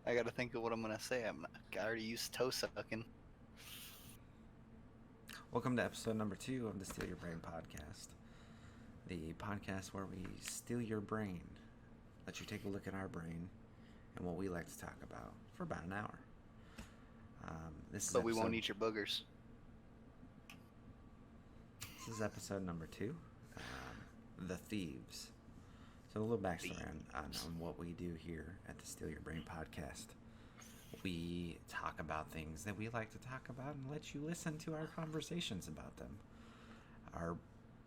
I gotta think of what I'm gonna say. I already used toe sucking. Welcome to episode number 2 of the Steal Your Brain podcast. The podcast where we steal your brain, let you take a look at our brain and what we like to talk about for about an hour. But we won't eat your boogers. This is episode number 2, The Thieves. So a little backstory on what we do here at the Steal Your Brain podcast. We talk about things that we like to talk about and let you listen to our conversations about them. Our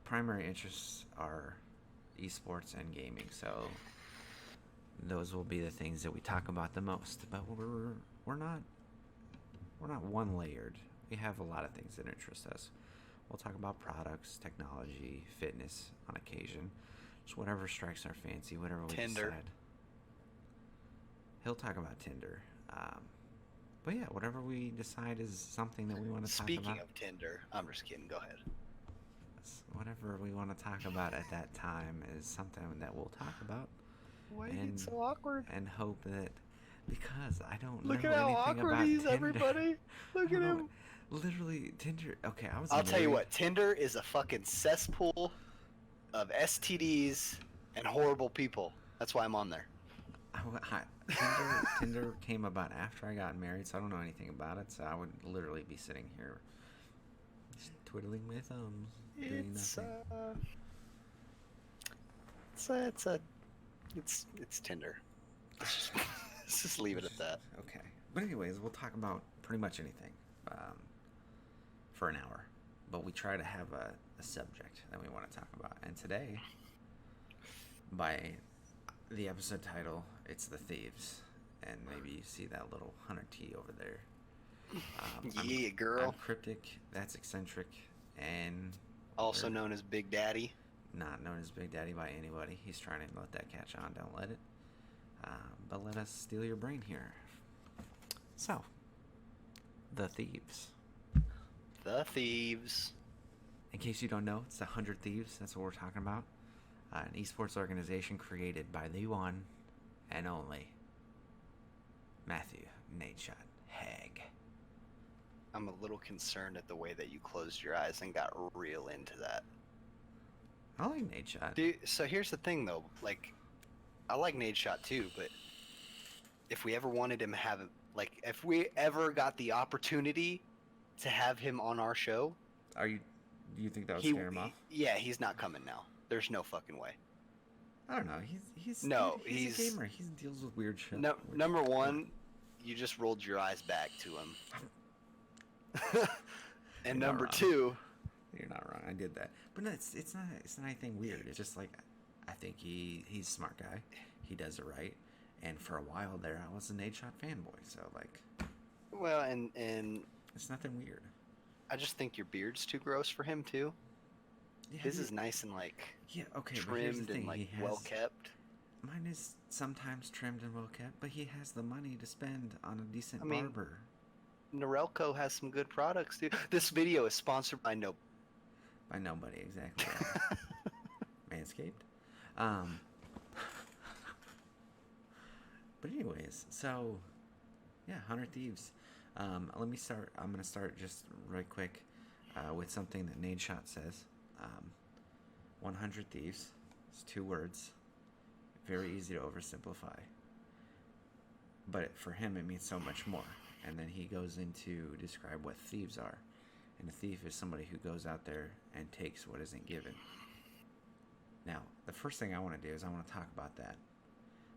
primary interests are esports and gaming, so those will be the things that we talk about the most. But we're not one layered. We have a lot of things that interest us. We'll talk about products, technology, fitness on occasion. Just whatever strikes our fancy, whatever we decide. He'll talk about Tinder. But yeah, whatever we decide is something that we want to talk about. Speaking of Tinder, I'm just kidding. Go ahead. Whatever we want to talk about at that time is something that we'll talk about. Why is it so awkward? And hope that, because I don't Look know at how anything awkward about he is, Tinder. everybody. Look at him. Literally, Tinder. Okay, I'll tell you what. Tinder is a fucking cesspool of STDs and horrible people. That's why I'm on there. Tinder came about after I got married, so I don't know anything about it. So I would literally be sitting here, just twiddling my thumbs, doing nothing. It's Tinder. Let's just leave it at that. Okay. But anyways, we'll talk about pretty much anything for an hour. But we try to have a subject that we want to talk about. And today, by the episode title, it's The Thieves. And maybe you see that little Hunter T over there. Girl. I'm cryptic, that's eccentric, and also known as Big Daddy. Not known as Big Daddy by anybody. He's trying to let that catch on. Don't let it. But let us steal your brain here. So, The Thieves. The Thieves. In case you don't know, it's 100 Thieves. That's what we're talking about. An esports organization created by the one and only Matthew Nadeshot Haig. I'm a little concerned at the way that you closed your eyes and got real into that. I like Nadeshot. Dude, so here's the thing, though. Like, I like Nadeshot too, but if we ever wanted him to have, if we ever got the opportunity to have him on our show, do you think that would scare him off? Yeah, he's not coming now. There's no fucking way. I don't know. He's a gamer. He deals with weird shit. No, number one, you just rolled your eyes back to him. And number two, you're not wrong. I did that, but no, it's not anything weird. It's just like, I think he's a smart guy. He does it right. And for a while there, I was a Nadeshot fanboy. So like, well, and it's nothing weird. I just think your beard's too gross for him too. Yeah, his is nice and trimmed and well kept. Mine is sometimes trimmed and well kept, but he has the money to spend on a decent barber. Norelco has some good products too. This video is sponsored by by nobody, exactly. Manscaped. But anyways, so yeah, 100 Thieves. Let me start. I'm gonna start just right quick with something that Nadeshot says. 100 Thieves. It's 2 words. Very easy to oversimplify. But for him, it means so much more. And then he goes into describe what thieves are. And a thief is somebody who goes out there and takes what isn't given. Now, the first thing I want to do is I want to talk about that.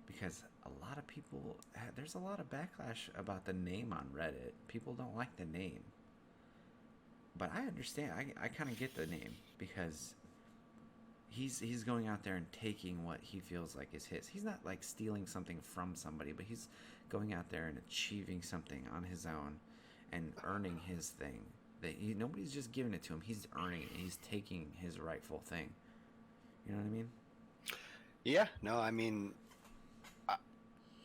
Because a lot of people, there's a lot of backlash about the name on Reddit. People don't like the name. But I understand. I kind of get the name because he's going out there and taking what he feels like is his. He's not like stealing something from somebody, but he's going out there and achieving something on his own and earning his thing. Nobody's just giving it to him. He's earning it. He's taking his rightful thing. You know what I mean? Yeah. No, I mean,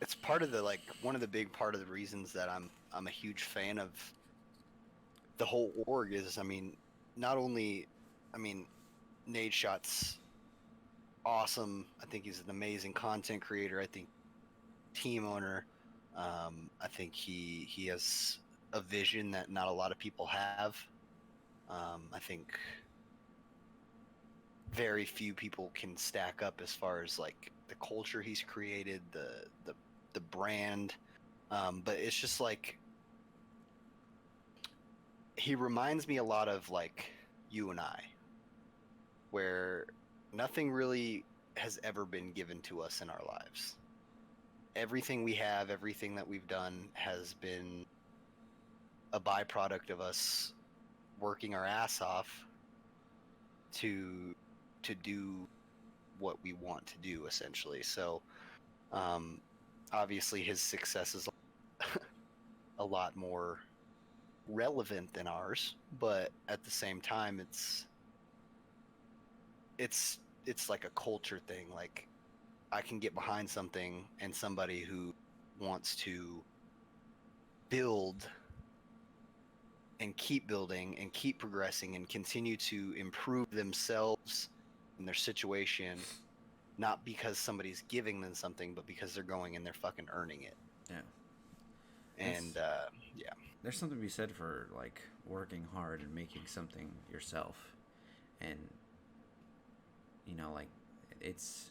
it's part of one of the big part of the reasons that I'm a huge fan of the whole org is, not only, Nadeshot's awesome. I think he's an amazing content creator. I think team owner. I think he has a vision that not a lot of people have. I think very few people can stack up as far as like the culture he's created, the brand. But it's just like he reminds me a lot of like you and I, where nothing really has ever been given to us in our lives. Everything we have, everything that we've done has been a byproduct of us working our ass off to do what we want to do, essentially. So um, obviously his success is a lot more relevant than ours, but at the same time it's it's like a culture thing. Like I can get behind something, and somebody who wants to build and keep building and keep progressing and continue to improve themselves and their situation, not because somebody's giving them something, but because they're going and they're fucking earning it. Yeah. And yeah, There's something to be said for like working hard and making something yourself, and like it's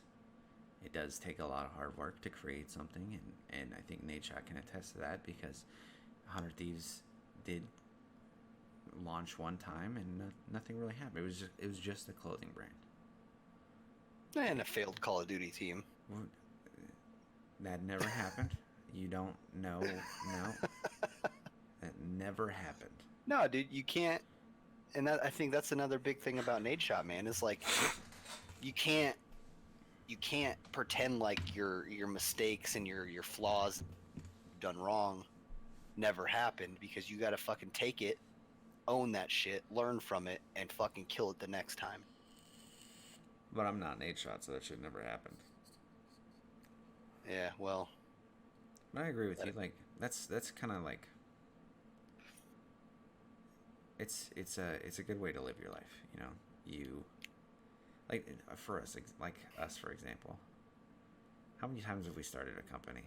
it does take a lot of hard work to create something, and I think Nate Shot can attest to that because 100 Thieves did launch one time and nothing really happened. It was just a clothing brand. and a failed Call of Duty team. That never happened. You don't know. No, that never happened. No, dude, you can't. And that, I think that's another big thing about Nade Shot, man. Is like you can't pretend like your mistakes and your flaws done wrong never happened, because you got to fucking take it, own that shit, learn from it, and fucking kill it the next time. But I'm not Nate Shot, so that should never happen. Yeah, well, But I agree with you. Like that's kind of like it's a good way to live your life. You like for us, like us for example. How many times have we started a company?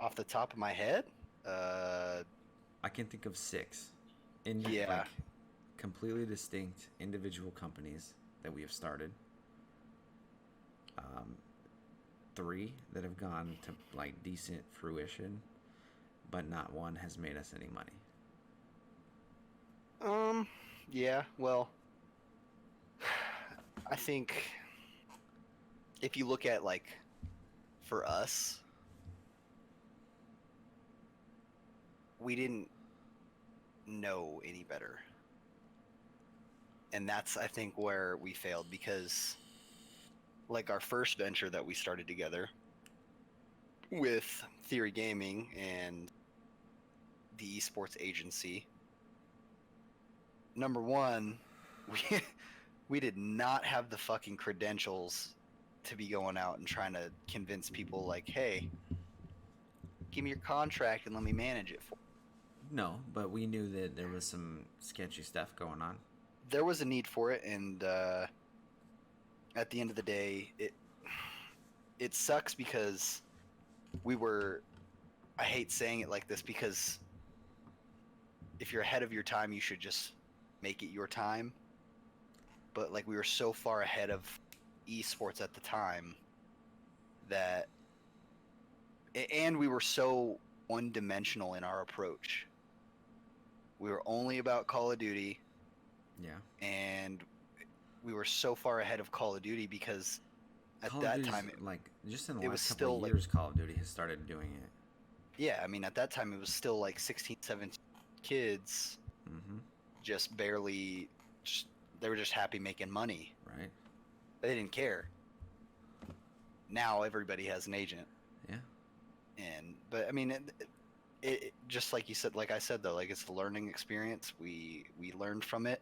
off the top of my head, I can think of 6 yeah, like completely distinct individual companies that we have started. 3 that have gone to like decent fruition, but not one has made us any money. yeah, well, I think if you look at like for us, we didn't know any better. And that's, I think, where we failed, because like our first venture that we started together with Theory Gaming and the esports agency, number one, we we did not have the fucking credentials to be going out and trying to convince people like, hey, give me your contract and let me manage it for you. No, but we knew that there was some sketchy stuff going on. There was a need for it, and at the end of the day, it sucks because we were, I hate saying it like this, because if you're ahead of your time, you should just make it your time. But like we were so far ahead of esports at the time that, and we were so one-dimensional in our approach. We were only about Call of Duty. Yeah. And we were so far ahead of Call of Duty because at Call that of time, like just in the it last was couple still of like, years, Call of Duty has started doing it. yeah, I mean, at that time, it was still like 16, 17 kids, Mm-hmm. just barely, just, they were just happy making money. Right. They didn't care. Now everybody has an agent. Yeah. But I mean, it just like you said, like I said though, like it's a learning experience. We learned from it.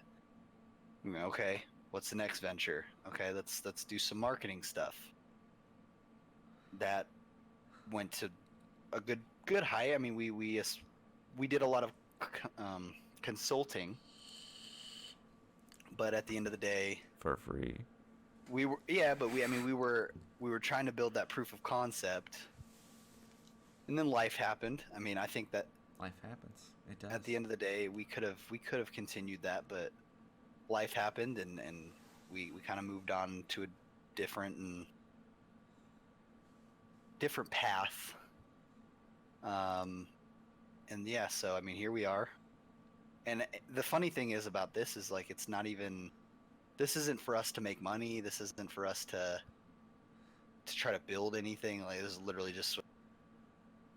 Okay, what's the next venture? Okay, let's do some marketing stuff. That went to a good height. I mean, we did a lot of consulting, but at the end of the day, For free. we were, yeah, but I mean, we were trying to build that proof of concept, and then life happened. I mean, I think that Life happens. It does. at the end of the day, we could have continued that, but life happened, and we kind of moved on to a different and different path. Um, and yeah, so I mean, here we are. And the funny thing is about this is like it's not even. This isn't for us to make money. This isn't for us to try to build anything. Like this is literally just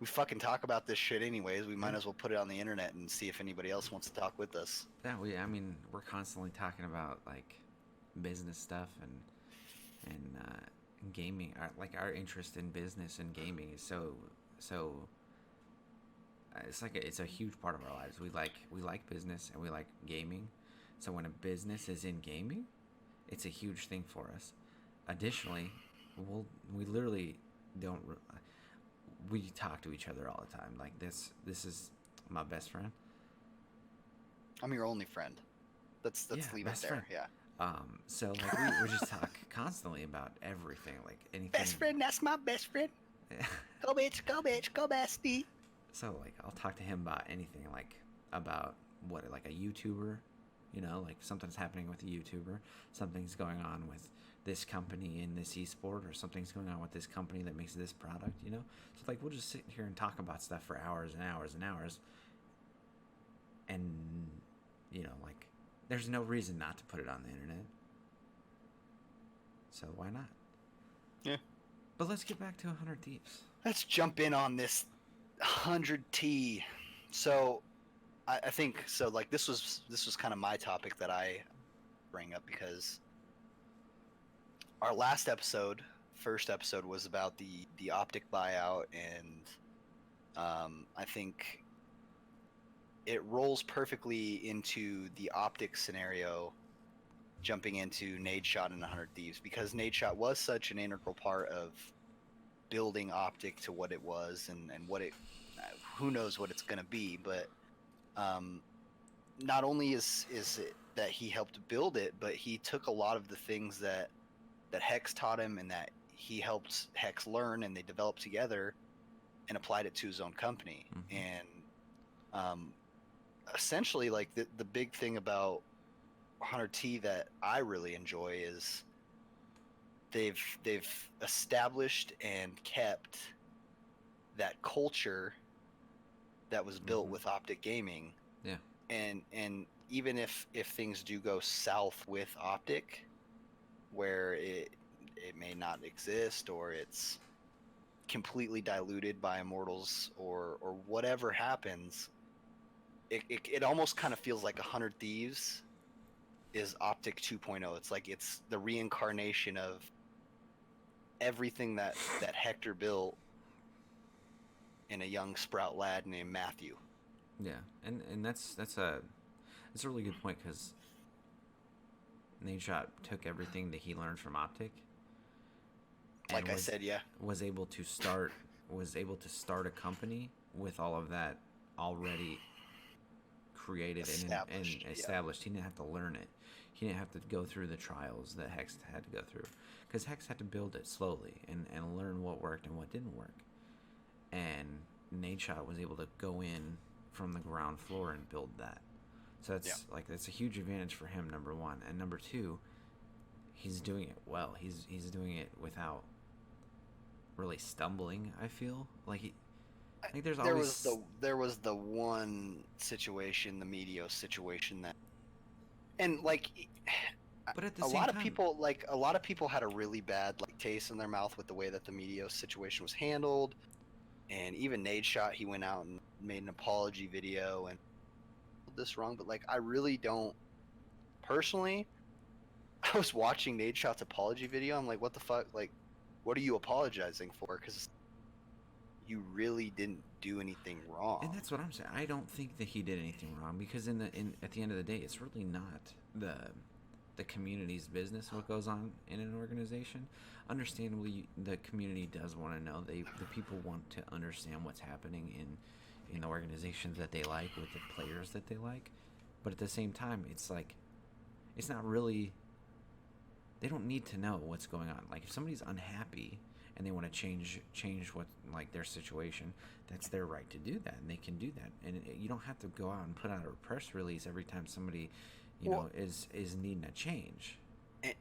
we fucking talk about this shit anyways. We might as well put it on the internet and see if anybody else wants to talk with us. Yeah, I mean, we're constantly talking about like business stuff and gaming. Our interest in business and gaming is so. It's a huge part of our lives. We like business and we like gaming. So when a business is in gaming, it's a huge thing for us. Additionally, we literally don't. We talk to each other all the time. Like this is my best friend. I'm your only friend. Let's Yeah, leave it best there. friend. Yeah. So like we just talk constantly about everything, like anything. Best friend, that's my best friend. Go bitch, go bitch, go bestie. So like I'll talk to him about anything, like about what like a YouTuber, like something's happening with a YouTuber, something's going on with this company in this esport, or something's going on with this company that makes this product. So like we'll just sit here and talk about stuff for hours and hours and hours, and like there's no reason not to put it on the internet. So why not? Yeah. But let's get back to 100 Thieves. Let's jump in on this 100T. So I think so. Like this was kind of my topic that I bring up because our last episode, first episode, was about the optic buyout, and I think it rolls perfectly into the optic scenario, jumping into Nade Shot and 100 Thieves, because Nade Shot was such an integral part of building optic to what it was, and what it, who knows what it's going to be, but not only is it that he helped build it, but he took a lot of the things that Hex taught him and that he helped Hex learn, and they developed together and applied it to his own company. Mm-hmm. And essentially, like the big thing about 100T that I really enjoy is they've established and kept that culture that was built Mm-hmm. with optic gaming. Yeah. And even if things do go south with optic, where it may not exist, or it's completely diluted by Immortals, or whatever happens, it almost kind of feels like 100 Thieves is Optic 2.0. It's like it's the reincarnation of everything that Hector built in a young sprout lad named Matthew. Yeah, and that's a really good point, because Nadeshot took everything that he learned from Optic, and Like I said, yeah, was able to start a company with all of that already created and established. Yeah. He didn't have to learn it. He didn't have to go through the trials that Hex had to go through, because Hex had to build it slowly and learn what worked and what didn't work. And Nadeshot was able to go in from the ground floor and build that. So that's a huge advantage for him, number one. And number two, he's doing it well. He's doing it without really stumbling, I feel. There was the one situation, the Meteos situation, that, and like, but at the a same lot time, a lot of people had a really bad taste in their mouth with the way that the Meteos situation was handled. And even Nadeshot, he went out and made an apology video and this wrong, but I really don't personally. I was watching Nadeshot's apology video. I'm like, what the fuck? What are you apologizing for? Because you really didn't do anything wrong. And that's what I'm saying. I don't think that he did anything wrong, because at the end of the day, it's really not the community's business what goes on in an organization. Understandably, the community does want to know. The people want to understand what's happening in the organizations that they like, with the players that they like. But at the same time, it's not really they don't need to know what's going on. Like if somebody's unhappy and they want to change what like their situation, that's their right to do that, and they can do that. And you don't have to go out and put out a press release every time somebody, Well, is needing a change.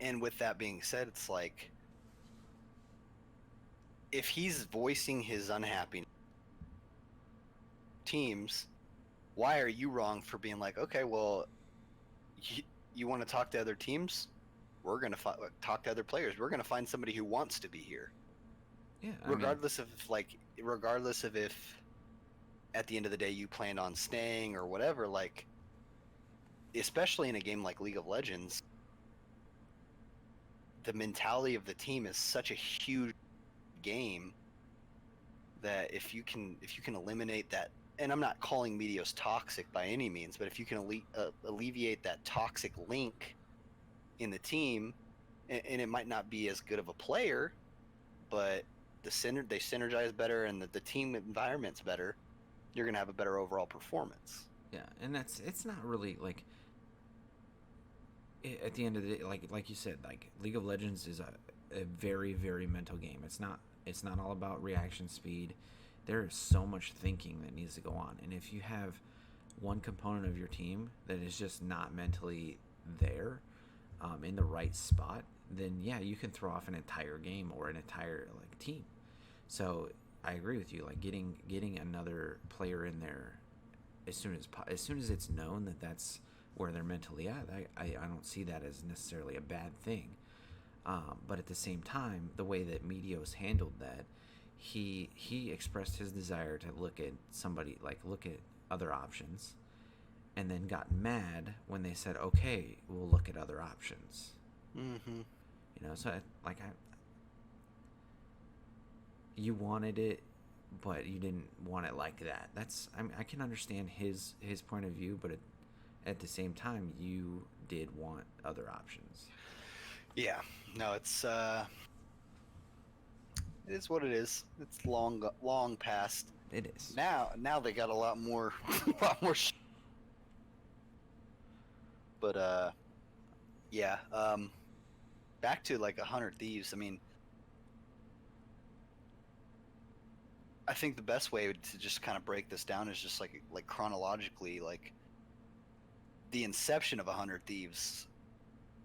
and with that being said, it's like if he's voicing his unhappiness teams, why are you wrong for being like, okay, well, you want to talk to other teams? We're going to talk to other players. We're going to find somebody who wants to be here. Yeah, Regardless of if at the end of the day you planned on staying or whatever, like, especially in a game like League of Legends, the mentality of the team is such a huge game that if you can eliminate that, and I'm not calling Meteos toxic by any means, but if you can alleviate that toxic link in the team, and it might not be as good of a player, but they synergize better, and the team environment's better, you're gonna have a better overall performance. yeah, and it's not really like at the end of the day, like you said, like League of Legends is a very very mental game. It's not all about reaction speed. There is so much thinking that needs to go on, and if you have one component of your team that is just not mentally there, in the right spot, then yeah, you can throw off an entire game or an entire like team. So I agree with you. Like getting another player in there as soon as it's known that that's where they're mentally at. I don't see that as necessarily a bad thing. But at the same time, the way that Meteos handled that, he expressed his desire to look at other options, and then got mad when they said, "Okay, we'll look at other options." Mm-hmm. So you wanted it, but you didn't want it like that. I can understand his point of view, but at the same time, you did want other options. Yeah, no, it is what it is. It's long past. It is. Now they got a lot more, a lot more. But yeah. Back to like 100 Thieves. I mean, I think the best way to just kind of break this down is just like chronologically, like the inception of 100 Thieves.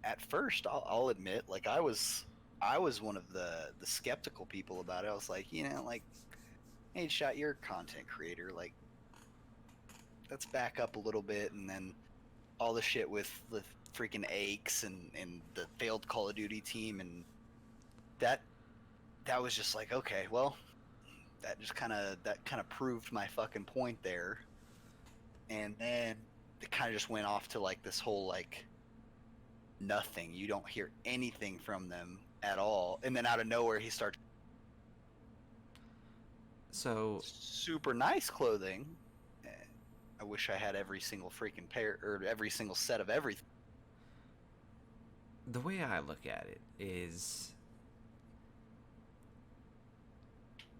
At first, I'll admit, like I was one of the skeptical people about it. I was like, like, hey, Shot, you're a content creator. Like, let's back up a little bit, and then all the shit with the freaking aches and the failed Call of Duty team, and that was just like, okay, well, that kind of proved my fucking point there. And then it kind of just went off to like this whole like nothing. You don't hear anything from them at all, and then out of nowhere he starts super nice clothing. I wish I had every single freaking pair or every single set of everything. The way I look at it is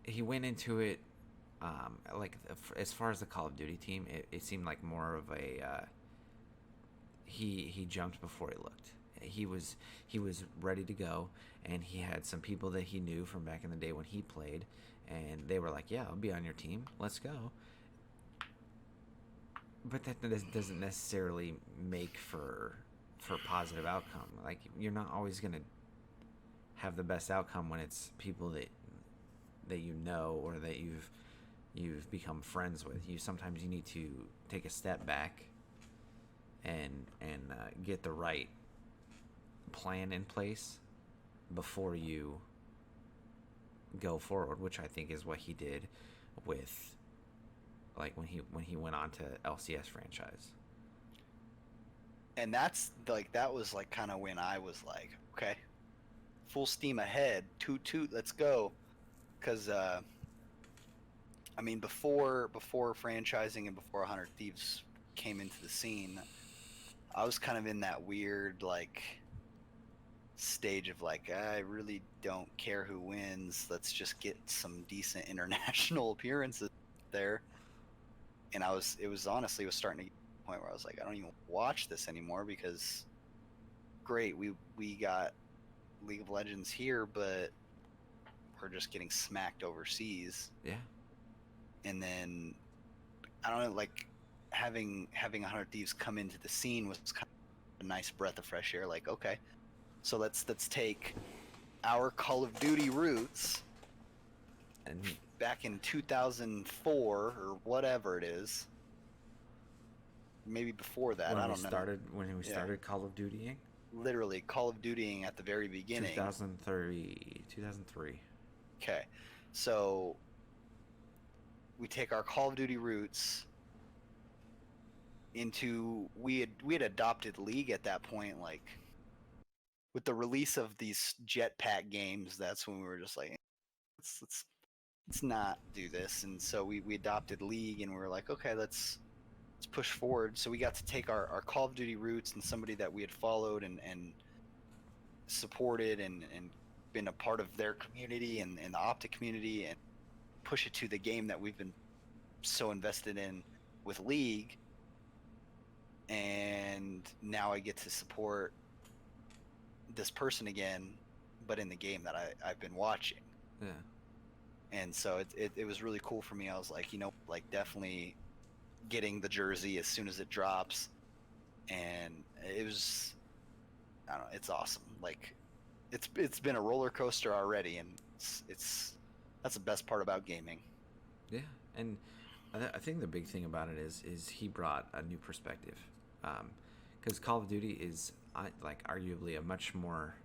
he went into it, like as far as the Call of Duty team, it seemed like more of a he jumped before he looked. He was ready to go, and he had some people that he knew from back in the day when he played, and they were like, "Yeah, I'll be on your team. Let's go." But that doesn't necessarily make for positive outcome. Like you're not always gonna have the best outcome when it's people that you know or that you've become friends with. Sometimes you need to take a step back and get the right plan in place before you go forward, which I think is what he did with like when he went on to LCS franchise. And that was like kind of when I was like, okay, full steam ahead, toot, let's go. Because I mean, before franchising and before 100 Thieves came into the scene, I was kind of in that weird like stage of like, I really don't care who wins. Let's just get some decent international appearances there. And it was honestly starting to get to the point where I was like, I don't even watch this anymore because great, we got League of Legends here, but we're just getting smacked overseas. Yeah. And then I don't know, like having 100 Thieves come into the scene was kind of a nice breath of fresh air. Like, okay, so let's take our Call of Duty roots And back in 2004 or whatever it is. Maybe before that, I don't know. when we Yeah. started Call of Dutying, Literally Call of Dutying at the very beginning. 2003. Okay, so we take our Call of Duty roots into we had adopted League at that point. Like with the release of these jetpack games, that's when we were just like, let's not do this. And so we adopted League, and we were like, okay, let's push forward. So we got to take our Call of Duty roots and somebody that we had followed and supported and been a part of their community and the Optic community, and push it to the game that we've been so invested in with League. And now I get to support this person again, but in the game that I've been watching. Yeah. And so it was really cool for me. I was like, like definitely getting the jersey as soon as it drops. And it was, I don't know, it's awesome. Like it's been a roller coaster already, and it's that's the best part about gaming. Yeah, and I think the big thing about it is he brought a new perspective, because Call of Duty is like arguably a much more.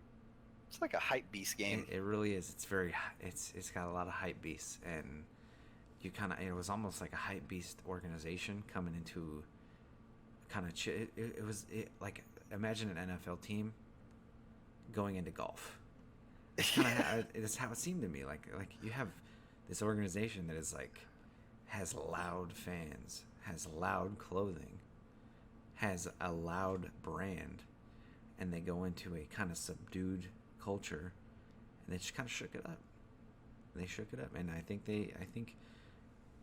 It's like a hype beast game. It really is. It's got a lot of hype beasts, and it was almost like a hype beast organization coming into kind of it was like imagine an NFL team going into golf. It's how it seemed to me. Like you have this organization that is like has loud fans, has loud clothing, has a loud brand, and they go into a kind of subdued culture, and they just kind of shook it up. They shook it up, and I think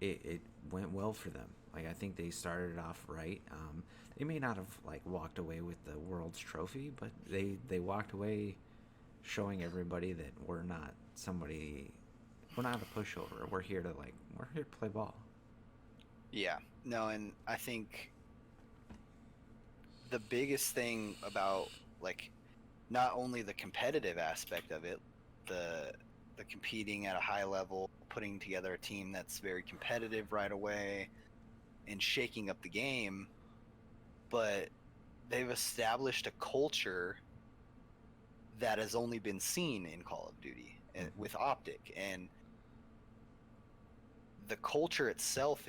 it went well for them. Like I think they started it off right. They may not have like walked away with the world's trophy, but they walked away showing everybody that we're not a pushover. We're here to play ball. Yeah, no, and I think the biggest thing about like not only the competitive aspect of it, the competing at a high level, putting together a team that's very competitive right away, and shaking up the game, but they've established a culture that has only been seen in Call of Duty with Optic, and the culture itself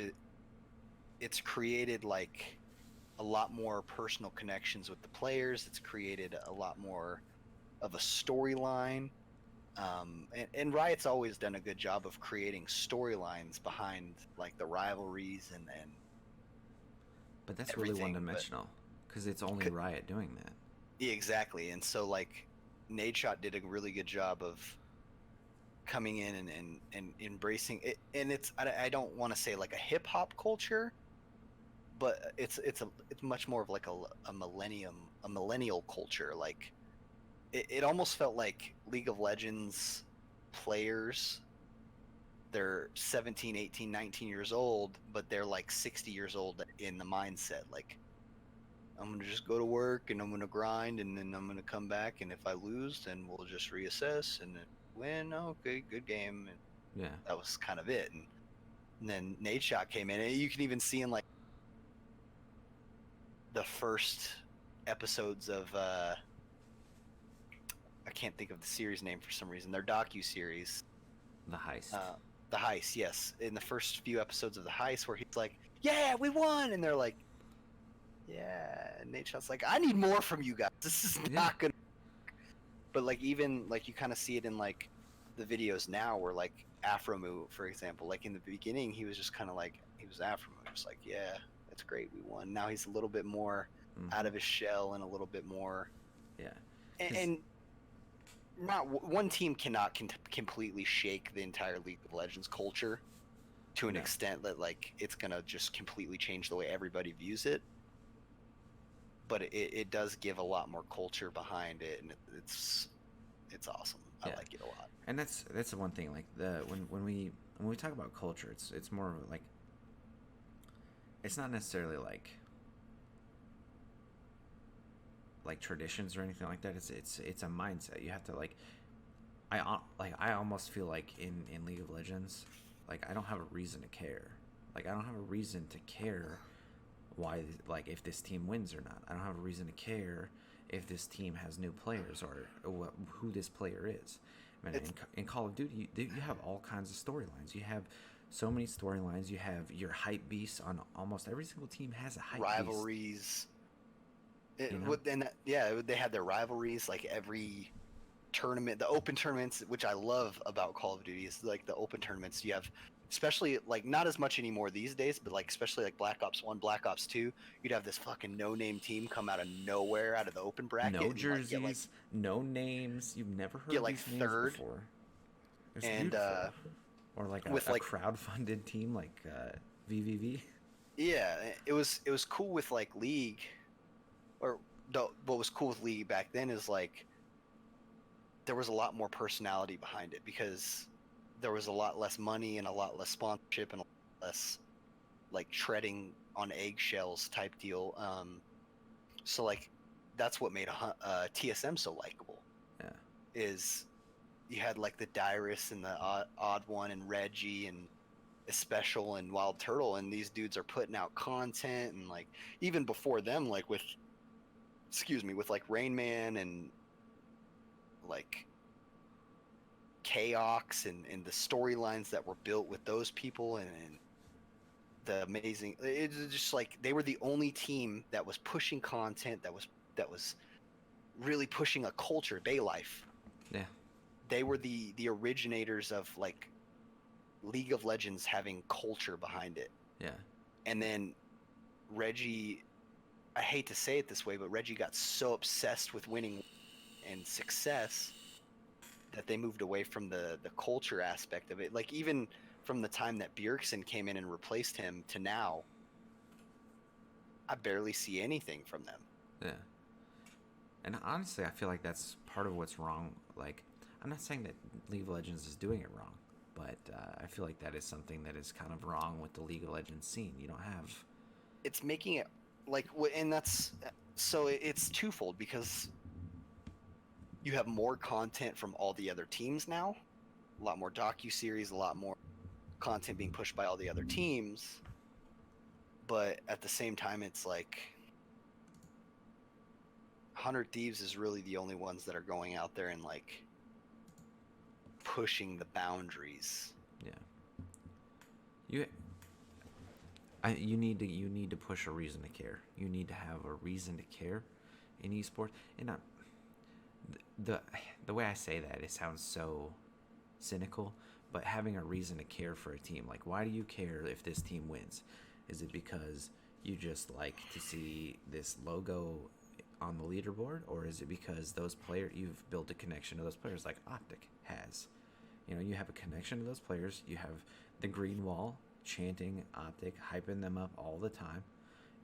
it's created like a lot more personal connections with the players. It's created a lot more of a storyline, and Riot's always done a good job of creating storylines behind like the rivalries and but that's really one-dimensional because it's only Riot doing that. Yeah, exactly. And so like Nadeshot did a really good job of coming in and embracing it, and I don't want to say like a hip hop culture, but it's much more of like a millennial culture. Like it almost felt like League of Legends players, they're 17, 18, 19 years old, but they're like 60 years old in the mindset. Like I'm going to just go to work and I'm going to grind, and then I'm going to come back, and if I lose, then we'll just reassess, and then win. Okay, good game. And yeah, that was kind of it. And then Nadeshot came in, and you can even see in like the first episodes of I can't think of the series name for some reason. Their docu-series. The Heist. The Heist, yes. In the first few episodes of The Heist, where he's like, yeah, we won! And they're like, yeah. And Nadeshot's like, I need more from you guys. This is not gonna work. But like even like you kind of see it in like the videos now where like Afromu, for example, like in the beginning he was just kind of like, he was Afromu, just like, yeah, that's great, we won. Now he's a little bit more out of his shell and a little bit more, and not one team cannot completely shake the entire League of Legends culture to an extent that like it's gonna just completely change the way everybody views it, but it does give a lot more culture behind it, and it's awesome. I Yeah, like it a lot. and that's the one thing. Like when we talk about culture, it's more like it's not necessarily like traditions or anything like that. It's a mindset. You have to I almost feel like in League of Legends, like I don't have a reason to care. Like I don't have a reason to care why, like, if this team wins or not. I don't have a reason to care if this team has new players or who this player is. I mean, It's in Call of Duty, you have all kinds of storylines. You have so many storylines. You have your hype beasts on almost every single team has a hype beast. rivalries. You know? They had their rivalries like every tournament, the open tournaments, which I love about Call of Duty, is like the open tournaments. You have, especially like not as much anymore these days, but like especially like Black Ops 1, Black Ops 2, you'd have this fucking no-name team come out of nowhere out of the open No bracket and like jerseys, no names. You've never get heard like these names third, before. It's and beautiful. Or like with a like crowd-funded team like VVV. yeah, it was cool with like League, or what was cool with League back then is like there was a lot more personality behind it because there was a lot less money and a lot less sponsorship and a lot less like treading on eggshells type deal. So like that's what made TSM so likable. Yeah. Is you had like the Dyrus and the odd one and Reggie and Especial and Wild Turtle, and these dudes are putting out content, and like even before them, like with with like Rain Man and like Chaos and the storylines that were built with those people and the amazing, it's just like they were the only team that was pushing content that was really pushing a culture, day life. Yeah. They were the originators of like League of Legends having culture behind it. Yeah. And then Reggie, I hate to say it this way, but Reggie got so obsessed with winning and success that they moved away from the culture aspect of it. Like even from the time that Bjergsen came in and replaced him to now, I barely see anything from them. Yeah. And honestly, I feel like that's part of what's wrong. Like, I'm not saying that League of Legends is doing it wrong, but I feel like that is something that is kind of wrong with the League of Legends scene. You don't have. It's making it like, and that's so it's twofold because you have more content from all the other teams now, a lot more docu-series, a lot more content being pushed by all the other teams, but at the same time it's like 100 Thieves is really the only ones that are going out there and like pushing the boundaries. Yeah. You. You need to push a reason to care. You need to have a reason to care in esports, and not the way I say that, it sounds so cynical, but having a reason to care for a team. Like, why do you care if this team wins? Is it because you just like to see this logo on the leaderboard, or is it because those players, you've built a connection to those players like Optic has? You know, you have a connection to those players. You have the green wall chanting Optic, hyping them up all the time.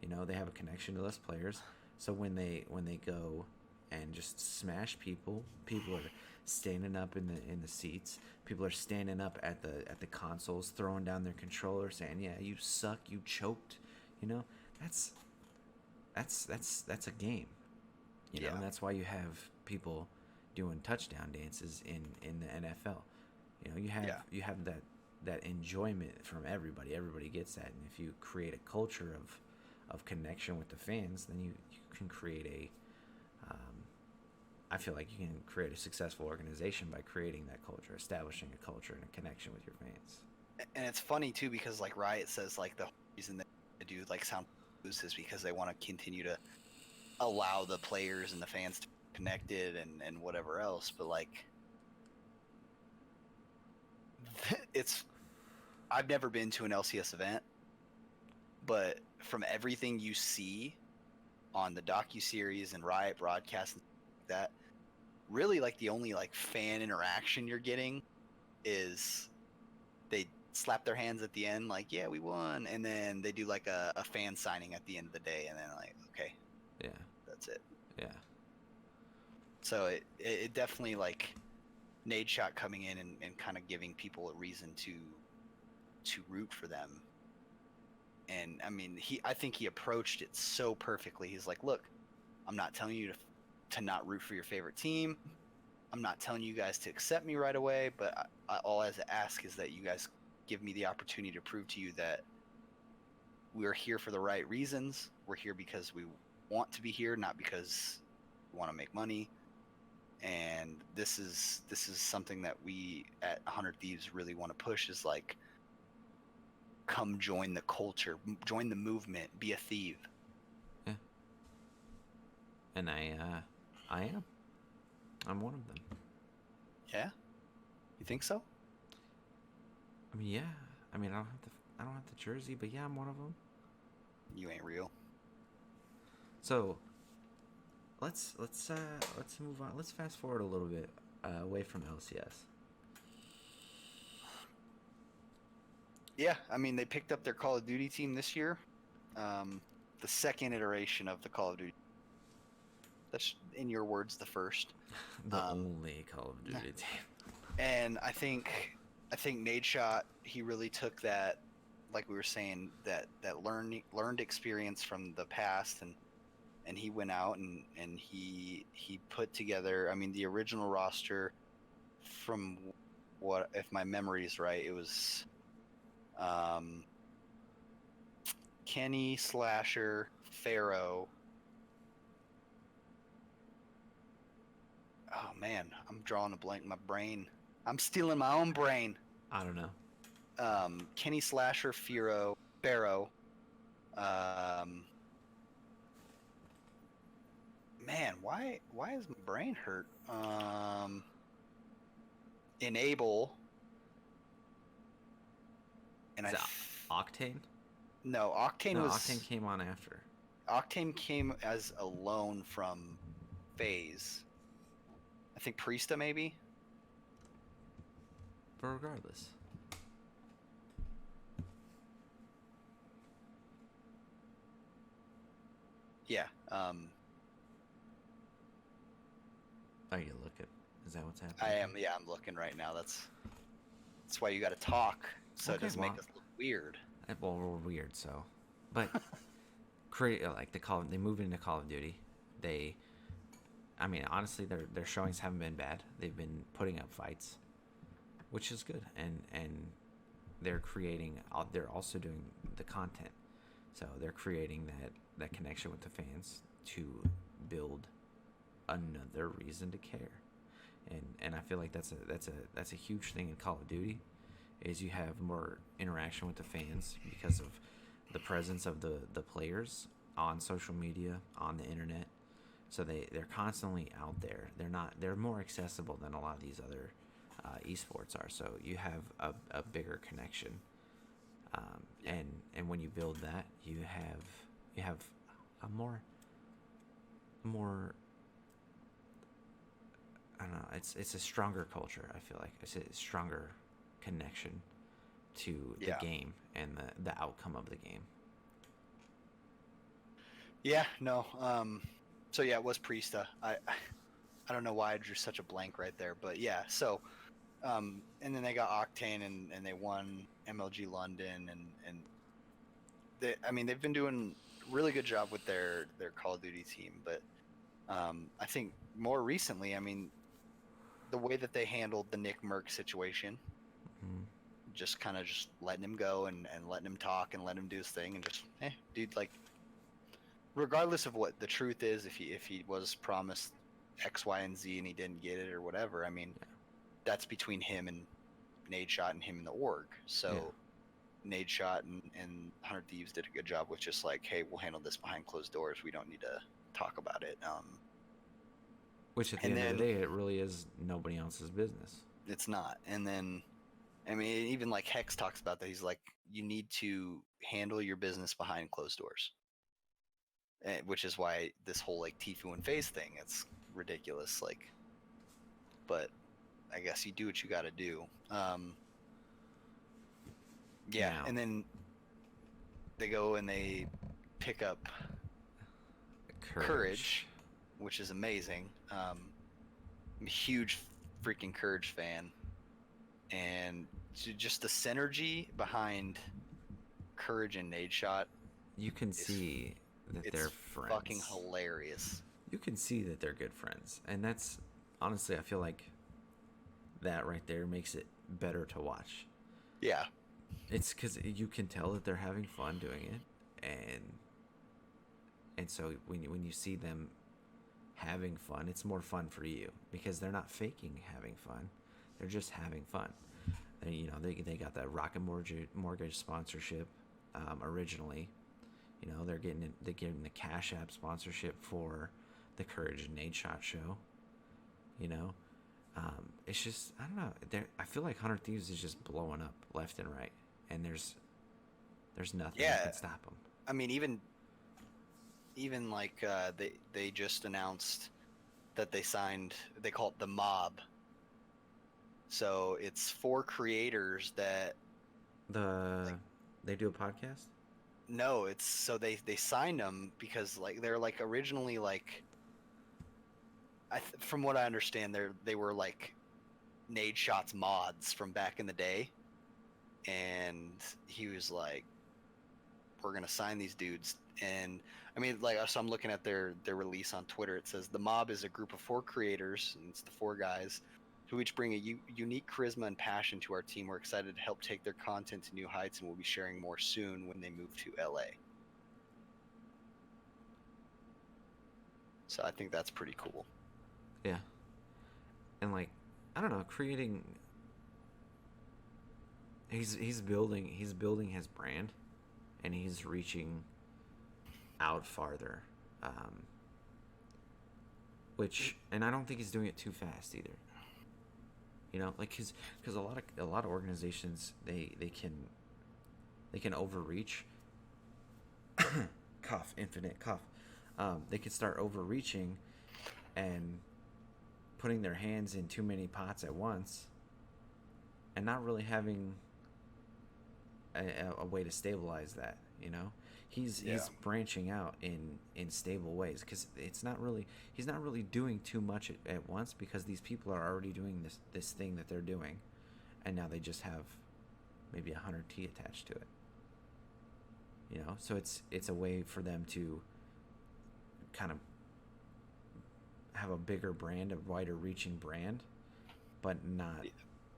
You know, they have a connection to those players. So when they go and just smash people, people are standing up in the seats. People are standing up at the consoles, throwing down their controller, saying, "Yeah, you suck, you choked." You know, that's a game. You know, Yeah. and that's why you have people doing touchdown dances in the NFL. You know, you have that enjoyment from everybody. Everybody gets that, and if you create a culture of connection with the fans, then you can create I feel like you can create a successful organization by creating that culture, establishing a culture and a connection with your fans. And it's funny too because like Riot says like the reason they do like sound boost is because they want to continue to allow the players and the fans to be connected and whatever else, but like it's I've never been to an LCS event, but from everything you see on the docu-series and Riot broadcasts and like that, really like the only like fan interaction you're getting is they slap their hands at the end like, yeah, we won, and then they do like a fan signing at the end of the day, and then like, okay, Yeah, that's it. yeah. So it definitely like Nade Shot coming in and kind of giving people a reason to root for them. And I mean, I think he approached it so perfectly. He's like, look, I'm not telling you to not root for your favorite team. I'm not telling you guys to accept me right away, but all I ask is that you guys give me the opportunity to prove to you that we're here for the right reasons. We're here because we want to be here, not because we want to make money. And this is something that we at 100 Thieves really want to push, is like, come join the culture, join the movement, be a thief. Yeah. And I am. I'm one of them. Yeah, you think so? I mean, yeah. I mean, I don't have the jersey, but yeah, I'm one of them. You ain't real. So, let's move on. Let's fast forward a little bit away from LCS. Yeah, I mean, they picked up their Call of Duty team this year. The second iteration of the Call of Duty. That's, in your words, the first. The only Call of Duty team. And I think Nadeshot, he really took that, like we were saying, that learned experience from the past, and he went out and he put together, I mean, the original roster, from what, if my memory is right, it was Kenny, Slasher, Pharaoh. Oh man, I'm drawing a blank. My brain. I'm stealing my own brain. I don't know. Kenny, Slasher, Pharaoh. Man, why is my brain hurt? Enable. And Is it Octane? No, Octane came on after. Octane came as a loan from FaZe. I think Priesta, maybe. But regardless. Yeah. Are you looking? Is that what's happening? I am. Yeah, I'm looking right now. That's why you got to talk, so it doesn't make us look weird. Well, we're weird, so. But like they moved into Call of Duty. I mean, honestly, their showings haven't been bad. They've been putting up fights, which is good, and they're creating. They're also doing the content, so they're creating that connection with the fans to build another reason to care, and I feel like that's a huge thing in Call of Duty, is you have more interaction with the fans because of the presence of the players on social media, on the internet. So they're constantly out there. They're more accessible than a lot of these other esports are. So you have a bigger connection, and when you build that, you have a more I don't know. It's a stronger culture. I feel like it's a stronger connection to the game and the outcome of the game. Yeah. No. So yeah, it was Priesta. I don't know why I drew such a blank right there, but yeah. So, and then they got Octane and they won MLG London and they've been doing a really good job with their Call of Duty team, but I think more recently, I mean, the way that they handled the Nick Merck situation, just kind of just letting him go and letting him talk and letting him do his thing, and just, dude, like, regardless of what the truth is, if he was promised X, Y, and Z and he didn't get it or whatever, I mean, that's between him and Nadeshot and him and the org. So Nadeshot and 100 Thieves did a good job with just like, hey, we'll handle this behind closed doors. We don't need to talk about it. Which at the end of the day, it really is nobody else's business. It's not. And then, I mean, even like Hex talks about that. He's like, you need to handle your business behind closed doors. Which is why this whole like Tfue and FaZe thing, it's ridiculous. Like, but I guess you do what you got to do. And then they go and they pick up Courage, which is amazing. I'm a huge freaking Courage fan, and just the synergy behind Courage and Nade Shot You can is see that they're it's fucking friends. hilarious. You can see that they're good friends, and that's honestly, I feel like that right there makes it better to watch. Yeah, It's because you can tell that they're having fun doing it, and so when you see them having fun, it's more fun for you because they're not faking having fun; they're just having fun. And, they got that Rocket Mortgage sponsorship originally. They're getting the Cash App sponsorship for the Courage and Nade Shot show. You know, it's just I don't know. I feel like Hunter Thieves is just blowing up left and right, and there's nothing that yeah. can stop them. I mean, even like they just announced that they signed. They call it the Mob. So it's 4 creators that The like They do a podcast. no, it's so they signed them because like they're like originally like from what I understand they were like Nade Shot's mods from back in the day, and he was like, we're gonna sign these dudes. And I mean, like, so I'm looking at their release on Twitter. It says the Mob is a group of 4 creators, and it's the 4 guys who each bring a unique charisma and passion to our team. We're excited to help take their content to new heights, and we'll be sharing more soon when they move to LA. So I think that's pretty cool. Yeah, and like I don't know, creating. He's building his brand, and he's reaching out farther. Um, and I don't think he's doing it too fast either. Like because a lot of organizations they can overreach. Cough, infinite cough. They can start overreaching and putting their hands in too many pots at once, and not really having a way to stabilize that. He's branching out in stable ways because he's not really doing too much at once because these people are already doing this thing that they're doing, and now they just have maybe 100T attached to it. So it's a way for them to kind of have a bigger brand, a wider reaching brand, but not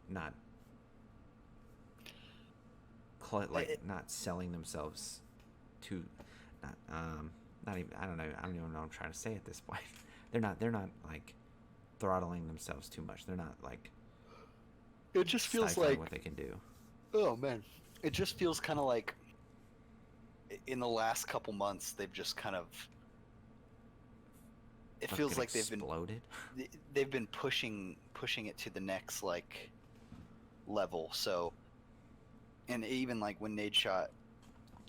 not selling themselves to not not even I don't even know what I'm trying to say at this point. They're not like throttling themselves too much. They're not like It just feels stifling like, what they can do. oh man, it just feels kind of like in the last couple months they've just kind of, it Fucking feels like exploded. they've been pushing it to the next like level. So, and even like when Nade Shot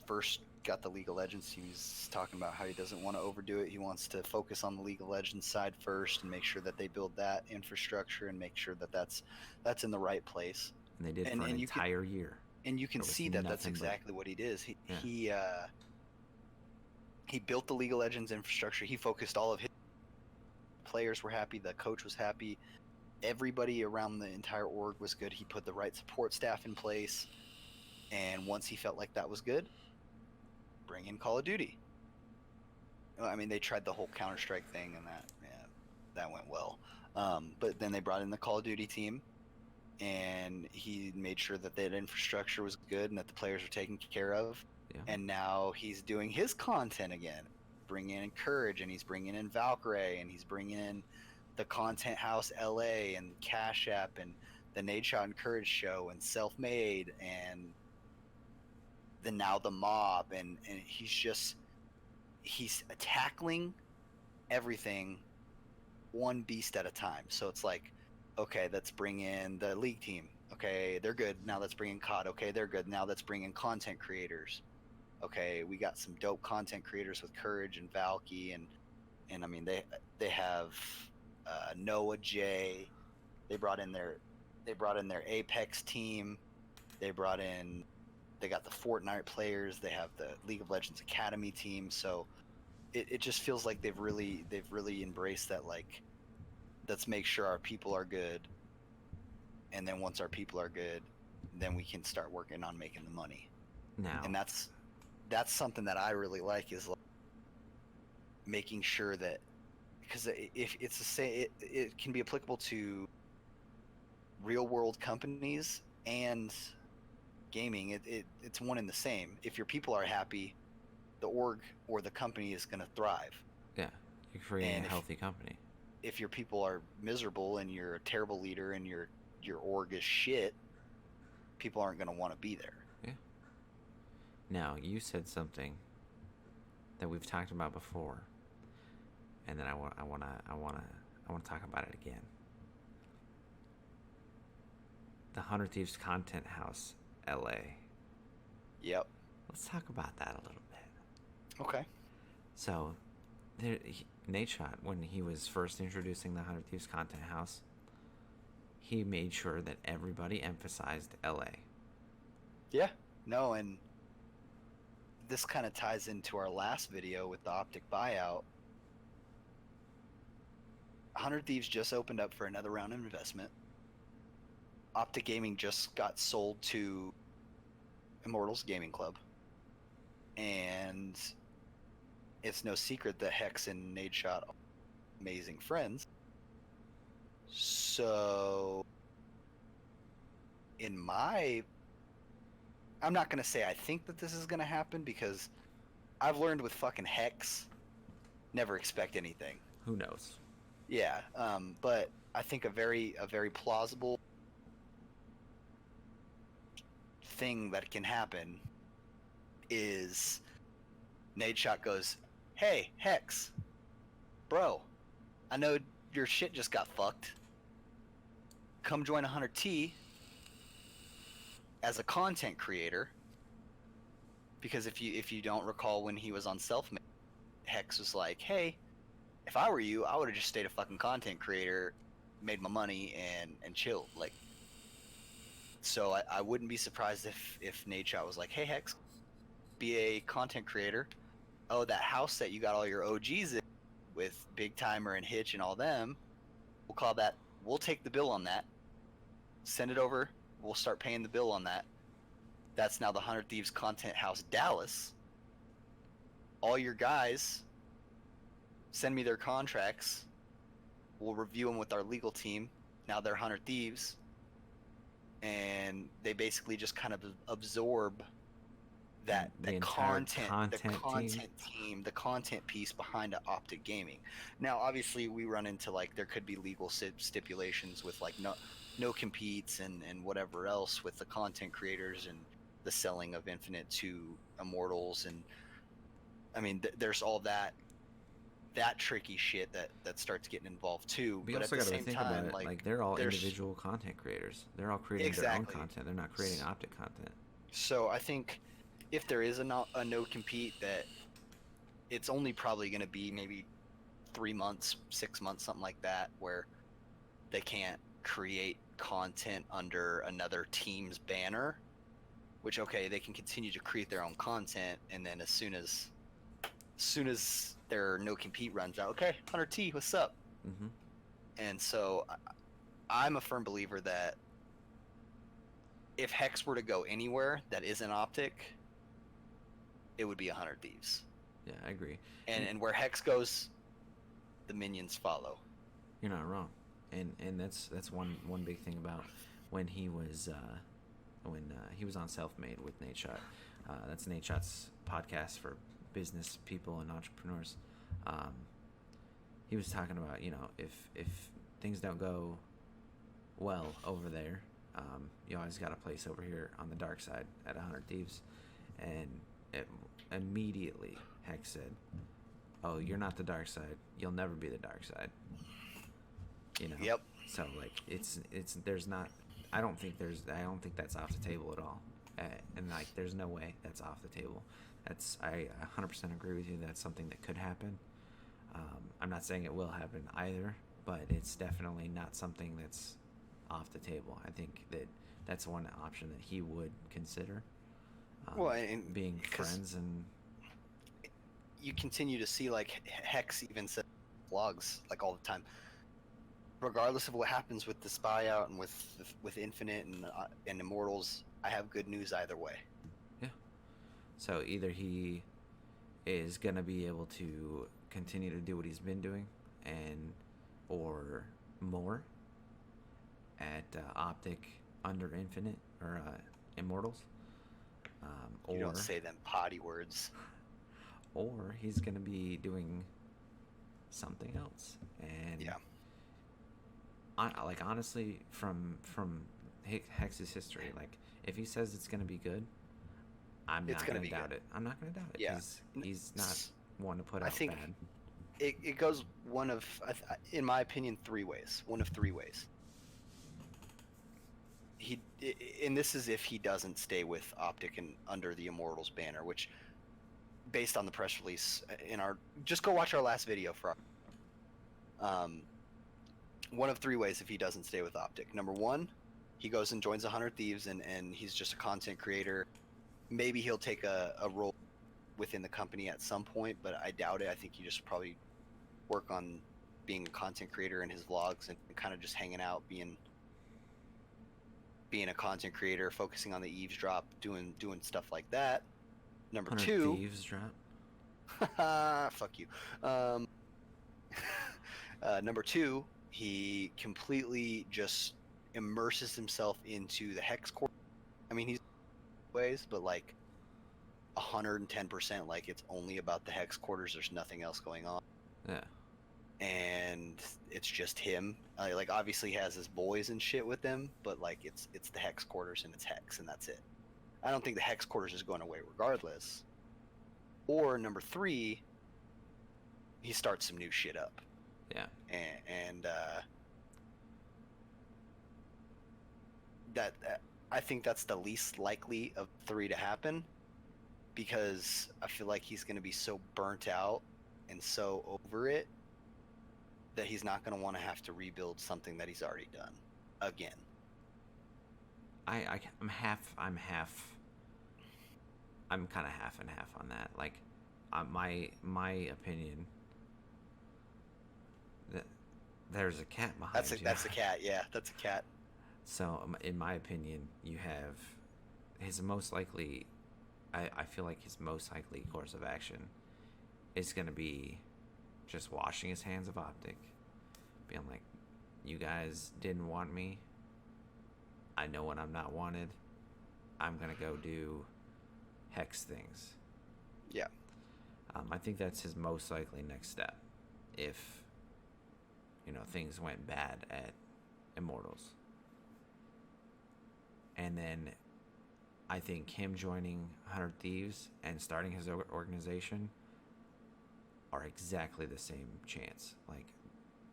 first got the League of Legends, he was talking about how he doesn't want to overdo it. He wants to focus on the League of Legends side first and make sure that they build that infrastructure and make sure that that's in the right place. And they did And for an and you can entire year. and you can There was see that that's nothing but exactly what he did. yeah. He built the League of Legends infrastructure. He focused all of his players were happy, the coach was happy, everybody around the entire org was good. He put the right support staff in place, and once he felt like that was good, bring in Call of Duty. I mean, they tried the whole Counter-Strike thing, and that went well. But then they brought in the Call of Duty team, and he made sure that that infrastructure was good and that the players were taken care of. Yeah. And now he's doing his content again, bringing in Courage, and he's bringing in Valkyrie, and he's bringing in the Content House LA and Cash App and the Nade Shot and Courage show and Self Made and now the Mob, and he's tackling everything one beast at a time. So it's like, okay, let's bring in the league team. Okay, they're good. Now let's bring in COD. Okay, they're good. Now let's bring in content creators. Okay, we got some dope content creators with Courage and Valky, and I mean they have Noah J. They brought in their Apex team. They got the Fortnite players. They have the League of Legends Academy team. So it just feels like they've really embraced that, like, let's make sure our people are good, and then once our people are good, then we can start working on making the money. Now, And that's something that I really like, is like making sure that, because if it's the same, it can be applicable to real world companies and gaming. It's one and the same. If your people are happy, the org or the company is going to thrive. yeah, you're creating And a healthy company. if your people are miserable and you're a terrible leader and your org is shit, people aren't going to want to be there. Yeah. Now, you said something that we've talked about before, and then I want to talk about it again. The 100 Thieves Content House, LA. Yep. Let's talk about that a little bit. Okay. So, Nadeshot, when he was first introducing the 100 Thieves Content House, he made sure that everybody emphasized LA. Yeah. No, and this kind of ties into our last video with the Optic buyout. 100 Thieves just opened up for another round of investment. Optic Gaming just got sold to Immortals Gaming Club. And it's no secret that Hex and Nadeshot are amazing friends. So, I'm not going to say I think that this is going to happen, because I've learned with fucking Hex, never expect anything. Who knows? Yeah, but I think a very plausible thing that can happen is Nadeshot goes, "Hey, Hex, bro, I know your shit just got fucked. Come join 100T as a content creator." Because if you don't recall, when he was on Selfmade, Hex was like, "Hey, if I were you, I would have just stayed a fucking content creator, made my money, and chilled." Like, so I wouldn't be surprised if Nadeshot was like, "Hey, Hex, be a content creator. Oh, that house that you got all your OGs in with Big Timer and Hitch and all them, we'll take the bill on that. Send it over. We'll start paying the bill on that. That's now the 100 Thieves Content House Dallas. All your guys, send me their contracts. We'll review them with our legal team. Now they're 100 Thieves." And they basically just kind of absorb that The the entire content team, the content piece behind Optic Gaming. Now, obviously, we run into, like, there could be legal stipulations with, like, no competes and whatever else with the content creators and the selling of Infinite to Immortals, and I mean, there's all that tricky shit that starts getting involved too. We but also at got the to same think time, about it. like, Like, they're all there's- individual content creators. They're all creating their own content. They're not creating Optic content. So I think if there is a no compete, that it's only probably going to be maybe 3 months, 6 months, something like that, where they can't create content under another team's banner. Which, okay, they can continue to create their own content, and then as soon as their no compete runs out, okay, 100T, what's up? Mm-hmm. And so I'm a firm believer that if Hex were to go anywhere that isn't Optic, it would be 100 Thieves. Yeah, I agree. And where Hex goes, the minions follow. You're not wrong, and that's one big thing about when he was on Selfmade with Nadeshot. That's Nadeshot's podcast for business people and entrepreneurs. He was talking about, if things don't go well over there, you always got a place over here on the dark side at 100 Thieves. And immediately Hex said, "Oh, you're not the dark side. You'll never be the dark side." Yep. So, like, it's there's not. I don't think that's off the table at all. And, like, there's no way that's off the table. I 100% agree with you. That's something that could happen. I'm not saying it will happen either, but it's definitely not something that's off the table. I think that's one option that he would consider. Well, and being friends, and you continue to see, like, Hex even said blogs, like, all the time. regardless of what happens with this buyout and with Infinite and Immortals, I have good news either way. Yeah. So either he is gonna be able to continue to do what he's been doing, and or more at Optic under Infinite or Immortals, You or don't say them potty words. or he's gonna be doing something else. And Yeah. like honestly, from Hex's history, like if he says it's gonna be good, I'm It's not gonna gonna be doubt good. it. I'm not gonna doubt it. Yeah. He's not one to put I out think bad. it goes one of, in my opinion, three ways. One of three ways. And this is if he doesn't stay with Optic and under the Immortals banner, which, based on the press release just go watch our last video for one of three ways if he doesn't stay with Optic. Number one, he goes and joins the 100 Thieves and he's just a content creator. Maybe he'll take a role within the company at some point, but I doubt it. I think he just probably work on being a content creator in his vlogs and kind of just hanging out, being a content creator, focusing on the eavesdrop, doing stuff like that. Number 100 two, Thieves drop. fuck you. Number two, he completely just immerses himself into the hex core. I mean, he's ways, but like 110%, like it's only about the hex quarters. There's nothing else going on. Yeah. And it's just him. Like obviously he has his boys and shit with him, but like it's the hex quarters and it's hex and that's it. I don't think the hex quarters is going away regardless. Or number three, he starts some new shit up. Yeah. And that I think that's the least likely of three to happen, because I feel like he's going to be so burnt out and so over it that he's not going to want to have to rebuild something that he's already done again. I'm kind of half and half on that. Like, my opinion. That there's a cat behind you. That's a cat. Yeah, that's a cat. So, in my opinion, you have his most likely. I feel like his most likely course of action is going to be just washing his hands of Optic, being like, "You guys didn't want me. I know when I'm not wanted. I'm gonna go do hex things." Yeah. I think that's his most likely next step if things went bad at Immortals. And then I think him joining 100 Thieves and starting his organization are exactly the same chance. Like,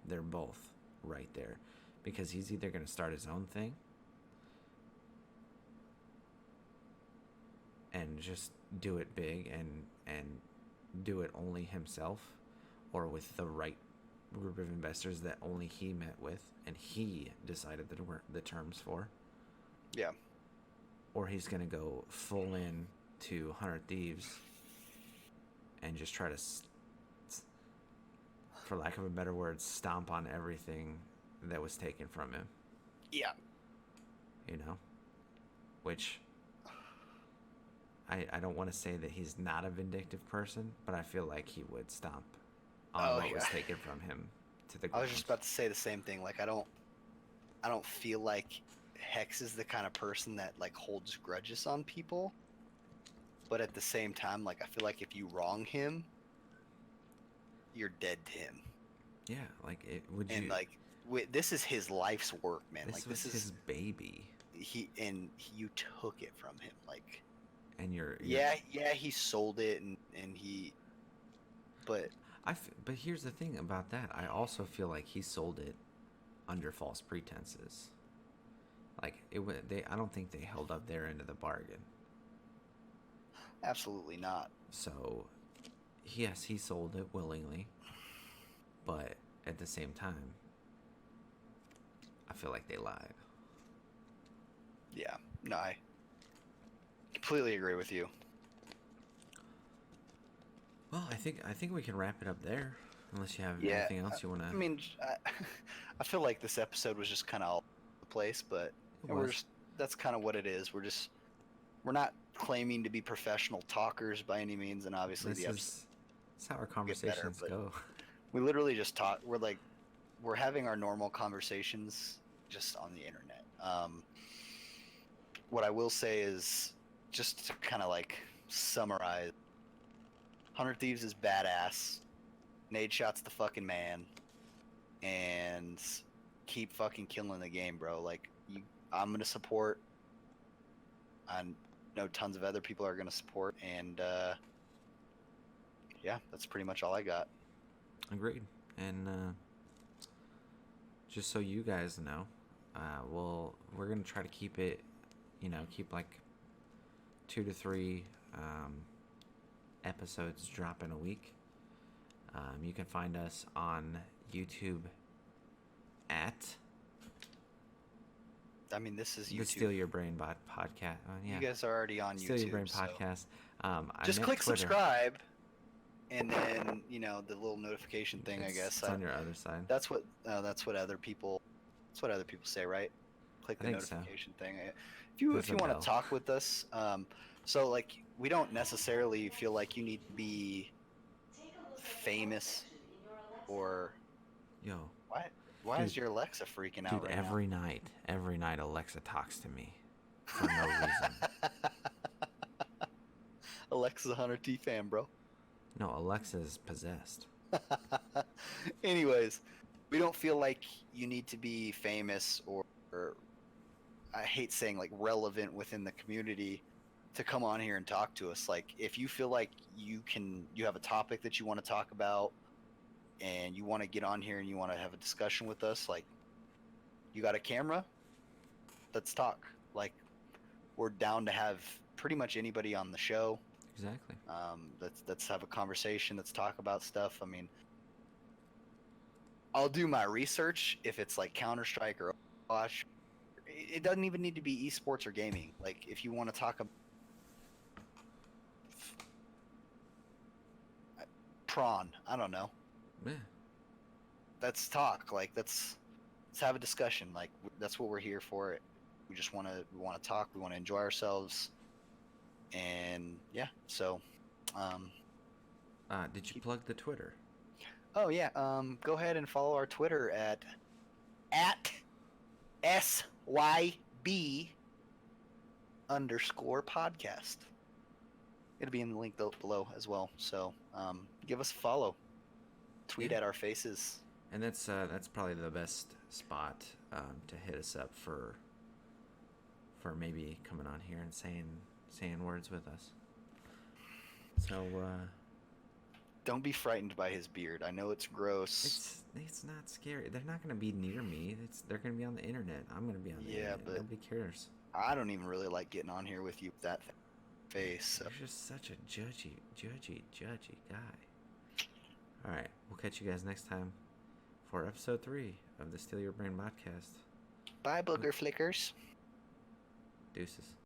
they're both right there, because he's either going to start his own thing and just do it big and do it only himself, or with the right group of investors that only he met with and he decided the terms for. Yeah. Or he's going to go full in to 100 Thieves and just try to, for lack of a better word, stomp on everything that was taken from him. Yeah. Which I don't want to say that he's not a vindictive person, but I feel like he would stomp on what was taken from him to the ground. I was just about to say the same thing. Like, I don't feel like Hex is the kind of person that like holds grudges on people, but at the same time, like, I feel like if you wrong him, you're dead to him. Yeah, like this is his life's work, man. This is his baby. You took it from him, like. And you're he sold it and he, but here's the thing about that. I also feel like he sold it under false pretenses. Like, I don't think they held up their end of the bargain. Absolutely not. So, yes, he sold it willingly, but at the same time, I feel like they lied. Yeah, no, I completely agree with you. Well, I think we can wrap it up there. Unless you have Yeah, anything else you want to. I mean, I feel like this episode was just kind of all over the place, but It and we're was. just that's kind of what it is. We're not claiming to be professional talkers by any means, and obviously This the episode is. It's how our will get better. conversations But go. we literally just talk. We're having our normal conversations just on the internet. What I will say is just to kind of like summarize. 100 Thieves is badass. Nade Shot's the fucking man, and keep fucking killing the game, bro. Like I'm gonna support. I know tons of other people are gonna support, and yeah, that's pretty much all I got. Agreed. And just so you guys know, we're gonna try to keep it, keep like 2 to 3 episodes dropping a week. You can find us on YouTube at I mean, this is the YouTube. Steal Your Brain podcast. You guys are already on Steal YouTube. Your Brain so podcast. just click Twitter. subscribe, and then the little notification thing. I guess It's on your other side. that's what other people say, right? Click the I think so. notification thing. If you There's a want bell. to talk with us, so like we don't necessarily feel like you need to be famous or Yo, why Dude. is your Alexa freaking out dude, right every night Alexa talks to me for no reason. now? Alexa's a 100T fan, bro. No, Alexa's possessed. Anyways, we don't feel like you need to be famous or I hate saying like relevant within the community to come on here and talk to us. Like if you feel like you have a topic that you want to talk about and you want to get on here and you want to have a discussion with us, like you got a camera, let's talk. Like we're down to have pretty much anybody on the show. Exactly. Let's have a conversation. Let's talk about stuff. I mean, I'll do my research if it's like Counter-Strike or Overwatch. It doesn't even need to be esports or gaming. Like if you want to talk about prawn, I don't know. Yeah. Let's talk. Like let's have a discussion. Like that's what we're here for. We just want to talk. We want to enjoy ourselves. And yeah, so Did you plug the Twitter? oh yeah, go ahead and follow our Twitter at SYB _podcast. It'll be in the link below as well. So give us a follow. Tweet at our faces. And that's probably the best spot to hit us up for maybe coming on here and saying words with us. So don't be frightened by his beard. I know it's gross. it's not scary. They're not going to be near me. They're going to be on the internet. I'm going to be on the internet. But nobody cares. I don't even really like getting on here with you with that face. So. You're just such a judgy guy. All right, we'll catch you guys next time for episode 3 of the Steal Your Brain podcast. Bye, booger flickers. Deuces.